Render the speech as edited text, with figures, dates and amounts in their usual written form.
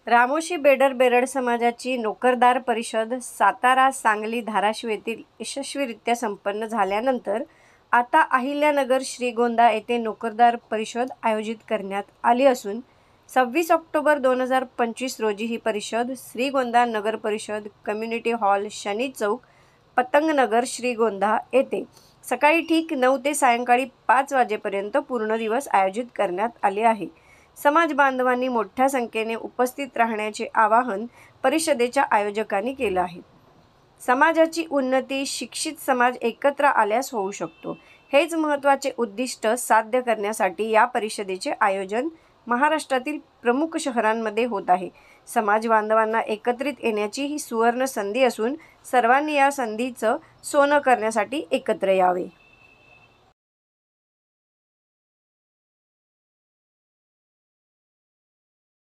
रामोशी बेडर बेरड समाजाची नोकरदार परिषद सातारा, सांगली, धाराशिव येथील यशस्वीरित्या संपन्न झाल्यानंतर आता अहिल्यानगर श्रीगोंदा येथे नोकरदार परिषद आयोजित करण्यात आली असून 26 ऑक्टोबर 2025 रोजी ही परिषद श्रीगोंदा नगर परिषद कम्युनिटी हॉल, शनी चौक, पतंगनगर, श्रीगोंदा येथे सकाळी ठीक 9 ते सायंकाळी 5 वाजेपर्यंत पूर्ण दिवस आयोजित करण्यात आले आहे. समाज बांधवांनी मोठ्या संख्येने उपस्थित राहण्याचे आवाहन परिषदेच्या आयोजकांनी केलं आहे. समाजाची उन्नती शिक्षित समाज एकत्र आल्यास होऊ शकतो. हेच महत्त्वाचे उद्दिष्ट साध्य करण्यासाठी या परिषदेचे आयोजन महाराष्ट्रातील प्रमुख शहरांमध्ये होत आहे. समाज बांधवांना एकत्रित येण्याची ही सुवर्ण संधी असून सर्वांनी या संधीचं सोनं करण्यासाठी एकत्र यावे.